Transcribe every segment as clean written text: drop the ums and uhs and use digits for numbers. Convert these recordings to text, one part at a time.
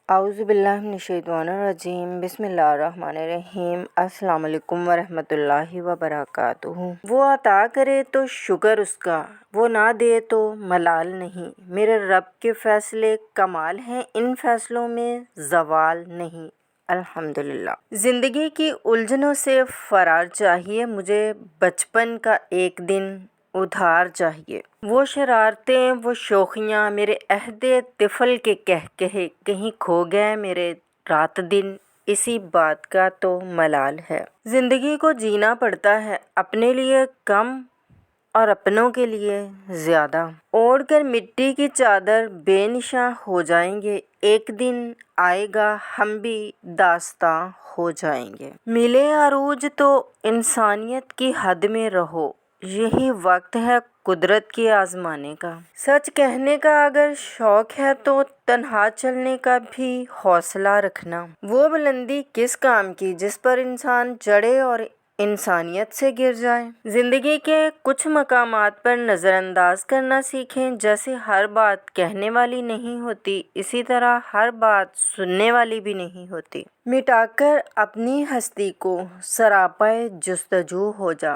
اعوذ باللہ من الشیطان الرجیم بسم اللہ الرحمن الرحیم السلام علیکم ورحمۃ اللہ وبرکاتہ۔ وہ عطا کرے تو شکر اس کا، وہ نہ دے تو ملال نہیں۔ میرے رب کے فیصلے کمال ہیں، ان فیصلوں میں زوال نہیں۔ الحمدللہ۔ زندگی کی الجھنوں سے فرار چاہیے، مجھے بچپن کا ایک دن ادھار چاہیے۔ وہ شرارتیں، وہ شوخیاں، میرے عہد طفل کے کہے کہیں کھو گئے میرے رات دن، اسی بات کا تو ملال ہے۔ زندگی کو جینا پڑتا ہے، اپنے لیے کم اور اپنوں کے لیے زیادہ۔ اوڑھ کر مٹی کی چادر بے نشاں ہو جائیں گے، ایک دن آئے گا ہم بھی داستاں ہو جائیں گے۔ ملے عروج تو انسانیت کی حد میں رہو، یہی وقت ہے قدرت کی آزمانے کا۔ سچ کہنے کا اگر شوق ہے تو تنہا چلنے کا بھی حوصلہ رکھنا۔ وہ بلندی کس کام کی جس پر انسان چڑھے اور انسانیت سے گر جائے۔ زندگی کے کچھ مقامات پر نظر انداز کرنا سیکھیں، جیسے ہر بات کہنے والی نہیں ہوتی، اسی طرح ہر بات سننے والی بھی نہیں ہوتی۔ مٹا کر اپنی ہستی کو سراپائے جستجو ہو جا،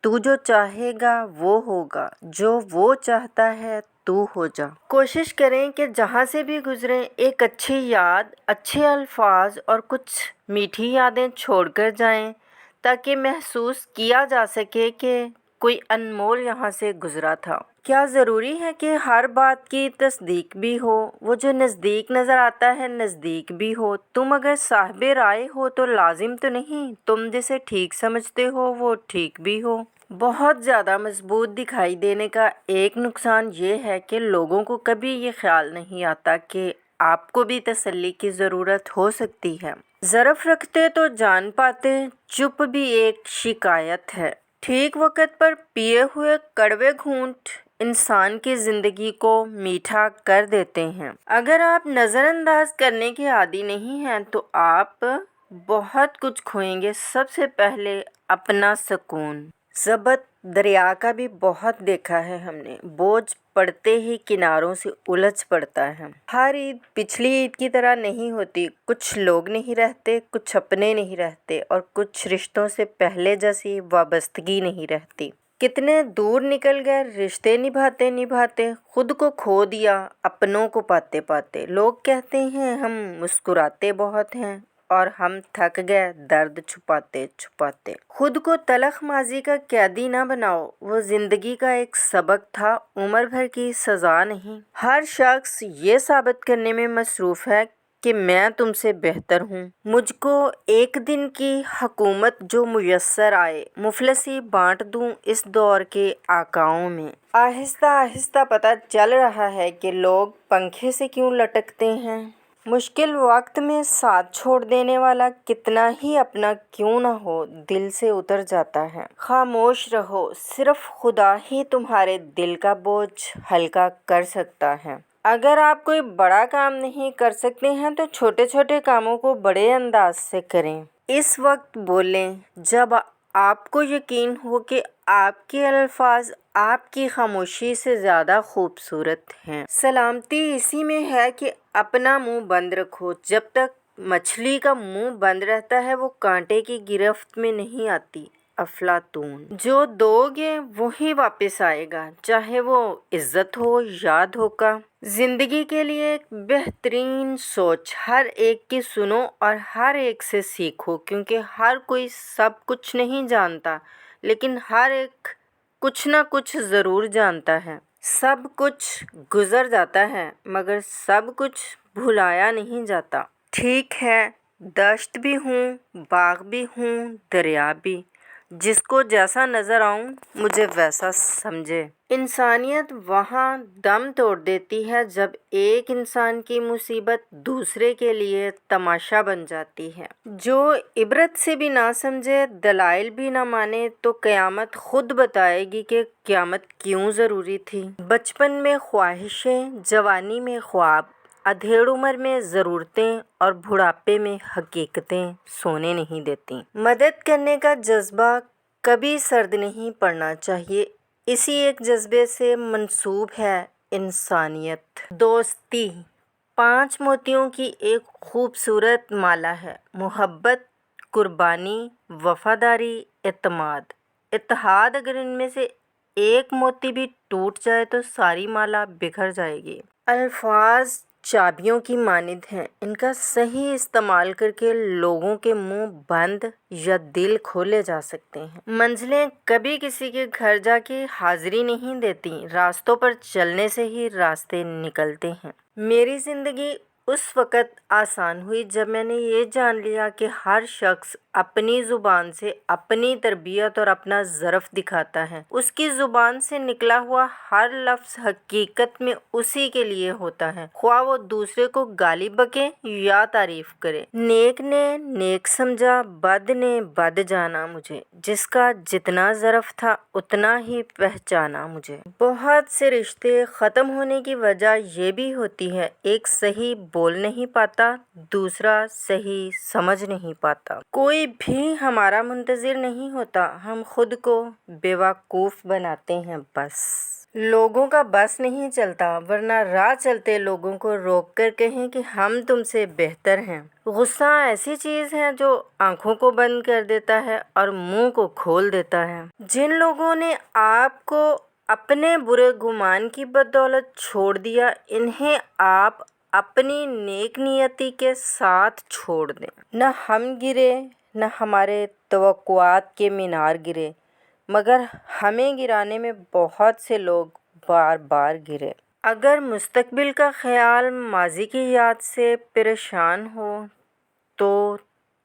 تو جو چاہے گا وہ ہوگا، جو وہ چاہتا ہے تو ہو جا۔ کوشش کریں کہ جہاں سے بھی گزریں ایک اچھی یاد، اچھے الفاظ اور کچھ میٹھی یادیں چھوڑ کر جائیں، تاکہ محسوس کیا جا سکے کہ کوئی انمول یہاں سے گزرا تھا۔ کیا ضروری ہے کہ ہر بات کی تصدیق بھی ہو؟ وہ جو نزدیک نظر آتا ہے نزدیک بھی ہو۔ تم اگر صاحب رائے ہو تو لازم تو نہیں تم جسے ٹھیک سمجھتے ہو وہ ٹھیک بھی ہو۔ بہت زیادہ مضبوط دکھائی دینے کا ایک نقصان یہ ہے کہ لوگوں کو کبھی یہ خیال نہیں آتا کہ آپ کو بھی تسلی کی ضرورت ہو سکتی ہے۔ ظرف رکھتے تو جان پاتے، چپ بھی ایک شکایت ہے۔ ٹھیک وقت پر پیے ہوئے کڑوے گھونٹ انسان کی زندگی کو میٹھا کر دیتے ہیں۔ اگر آپ نظر انداز کرنے کے عادی نہیں ہیں تو آپ بہت کچھ کھوئیں گے، سب سے پہلے اپنا سکون۔ ضبط دریا کا بھی بہت دیکھا ہے ہم نے، بوجھ پڑتے ہی کناروں سے الجھ پڑتا ہے۔ ہر عید پچھلی عید کی طرح نہیں ہوتی، کچھ لوگ نہیں رہتے، کچھ اپنے نہیں رہتے اور کچھ رشتوں سے پہلے جیسی وابستگی نہیں رہتی۔ کتنے دور نکل گئے رشتے نبھاتے نبھاتے، خود کو کھو دیا اپنوں کو پاتے پاتے۔ لوگ کہتے ہیں ہم مسکراتے بہت ہیں اور ہم تھک گئے درد چھپاتے چھپاتے۔ خود کو تلخ ماضی کا قیدی نہ بناؤ، وہ زندگی کا ایک سبق تھا، عمر بھر کی سزا نہیں۔ ہر شخص یہ ثابت کرنے میں مصروف ہے کہ میں تم سے بہتر ہوں۔ مجھ کو ایک دن کی حکومت جو میسر آئے، مفلسی بانٹ دوں اس دور کے آقاؤں میں۔ آہستہ آہستہ پتہ چل رہا ہے کہ لوگ پنکھے سے کیوں لٹکتے ہیں۔ مشکل وقت میں ساتھ چھوڑ دینے والا کتنا ہی اپنا کیوں نہ ہو دل سے اتر جاتا ہے۔ خاموش رہو، صرف خدا ہی تمہارے دل کا بوجھ ہلکا کر سکتا ہے۔ اگر آپ کوئی بڑا کام نہیں کر سکتے ہیں تو چھوٹے چھوٹے کاموں کو بڑے انداز سے کریں۔ اس وقت بولیں جب آپ کو یقین ہو کہ آپ کے الفاظ آپ کی خاموشی سے زیادہ خوبصورت ہیں۔ سلامتی اسی میں ہے کہ اپنا منہ بند رکھو، جب تک مچھلی کا منہ بند رہتا ہے وہ کانٹے کی گرفت میں نہیں آتی۔ افلاطون۔ جو دو گے وہی واپس آئے گا، چاہے وہ عزت ہو یا دھوکہ۔ زندگی کے لیے ایک بہترین سوچ، ہر ایک کی سنو اور ہر ایک سے سیکھو، کیونکہ ہر کوئی سب کچھ نہیں جانتا لیکن ہر ایک کچھ نہ کچھ ضرور جانتا ہے۔ سب کچھ گزر جاتا ہے مگر سب کچھ بھلایا نہیں جاتا۔ ٹھیک ہے، دشت بھی ہوں، باغ بھی ہوں، دریا بھی، جس کو جیسا نظر آؤں مجھے ویسا سمجھے۔ انسانیت وہاں دم توڑ دیتی ہے جب ایک انسان کی مصیبت دوسرے کے لیے تماشا بن جاتی ہے۔ جو عبرت سے بھی نہ سمجھے، دلائل بھی نہ مانے، تو قیامت خود بتائے گی کہ قیامت کیوں ضروری تھی۔ بچپن میں خواہشیں، جوانی میں خواب، ادھیڑ عمر میں ضرورتیں اور بڑھاپے میں حقیقتیں سونے نہیں دیتیں۔ مدد کرنے کا جذبہ کبھی سرد نہیں پڑنا چاہیے، اسی ایک جذبے سے منسوب ہے انسانیت۔ دوستی 5 موتیوں کی ایک خوبصورت مالا ہے: محبت، قربانی، وفاداری، اعتماد، اتحاد۔ اگر ان میں سے ایک موتی بھی ٹوٹ جائے تو ساری مالا بکھر جائے گی۔ الفاظ چابیوں کی مانند ہیں، ان کا صحیح استعمال کر کے لوگوں کے منہ بند یا دل کھولے جا سکتے ہیں۔ منزلیں کبھی کسی کے گھر جا کے حاضری نہیں دیتی، راستوں پر چلنے سے ہی راستے نکلتے ہیں۔ میری زندگی اس وقت آسان ہوئی جب میں نے یہ جان لیا کہ ہر شخص اپنی زبان سے اپنی تربیت اور اپنا ظرف دکھاتا ہے۔ اس کی زبان سے نکلا ہوا ہر لفظ حقیقت میں اسی کے لیے ہوتا ہے، خواہ وہ دوسرے کو گالی بکے یا تعریف کرے۔ نیک نے نیک سمجھا، بد نے بد جانا مجھے، جس کا جتنا ظرف تھا اتنا ہی پہچانا مجھے۔ بہت سے رشتے ختم ہونے کی وجہ یہ بھی ہوتی ہے، ایک صحیح بول نہیں پاتا، دوسرا صحیح سمجھ نہیں پاتا۔ کوئی بھی ہمارا منتظر نہیں ہوتا، ہم خود کو بیوقوف بناتے ہیں۔ بس لوگوں کا بس نہیں چلتا، ورنہ راہ چلتے لوگوں کو روک کر کہیں کہ ہم تم سے بہتر ہیں۔ غصہ ایسی چیز ہے جو آنکھوں کو بند کر دیتا ہے اور منہ کو کھول دیتا ہے۔ جن لوگوں نے آپ کو اپنے برے گمان کی بدولت چھوڑ دیا، انہیں آپ اپنی نیک نیتی کے ساتھ چھوڑ دیں۔ نہ ہم گرے، نہ ہمارے توقعات کے مینار گرے، مگر ہمیں گرانے میں بہت سے لوگ بار بار گرے۔ اگر مستقبل کا خیال ماضی کی یاد سے پریشان ہو تو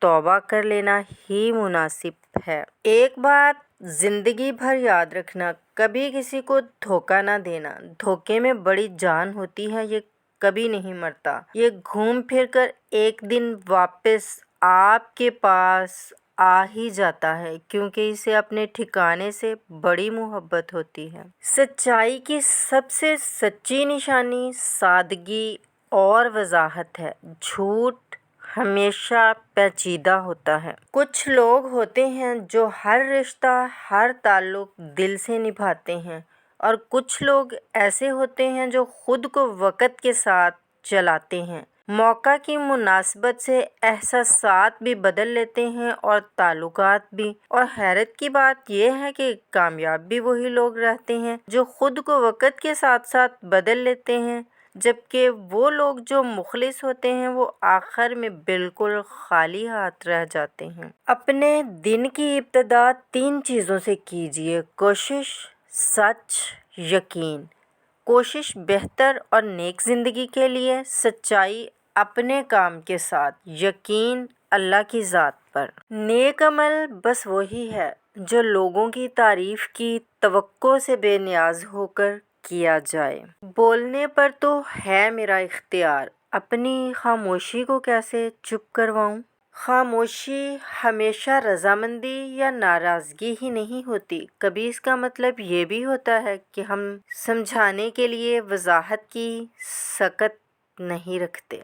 توبہ کر لینا ہی مناسب ہے۔ ایک بات زندگی بھر یاد رکھنا، کبھی کسی کو دھوکہ نہ دینا۔ دھوکے میں بڑی جان ہوتی ہے، یہ کبھی نہیں مرتا، یہ گھوم پھر کر ایک دن واپس آپ کے پاس آ ہی جاتا ہے، کیونکہ اسے اپنے ٹھکانے سے بڑی محبت ہوتی ہے۔ سچائی کی سب سے سچی نشانی سادگی اور وضاحت ہے۔ جھوٹ ہمیشہ پیچیدہ ہوتا ہے۔ کچھ لوگ ہوتے ہیں جو ہر رشتہ، ہر تعلق دل سے نبھاتے ہیں، اور کچھ لوگ ایسے ہوتے ہیں جو خود کو وقت کے ساتھ چلاتے ہیں، موقع کی مناسبت سے احساسات بھی بدل لیتے ہیں اور تعلقات بھی۔ اور حیرت کی بات یہ ہے کہ کامیاب بھی وہی لوگ رہتے ہیں جو خود کو وقت کے ساتھ ساتھ بدل لیتے ہیں، جبکہ وہ لوگ جو مخلص ہوتے ہیں وہ آخر میں بالکل خالی ہاتھ رہ جاتے ہیں۔ اپنے دن کی ابتدا 3 چیزوں سے کیجیے: کوشش، سچ، یقین۔ کوشش بہتر اور نیک زندگی کے لیے، سچائی اپنے کام کے ساتھ، یقین اللہ کی ذات پر۔ نیک عمل بس وہی ہے جو لوگوں کی تعریف کی توقع سے بے نیاز ہو کر کیا جائے۔ بولنے پر تو ہے میرا اختیار، اپنی خاموشی کو کیسے چپ کرواؤں؟ خاموشی ہمیشہ رضامندی یا ناراضگی ہی نہیں ہوتی، کبھی اس کا مطلب یہ بھی ہوتا ہے کہ ہم سمجھانے کے لیے وضاحت کی سعادت نہیں رکھتے۔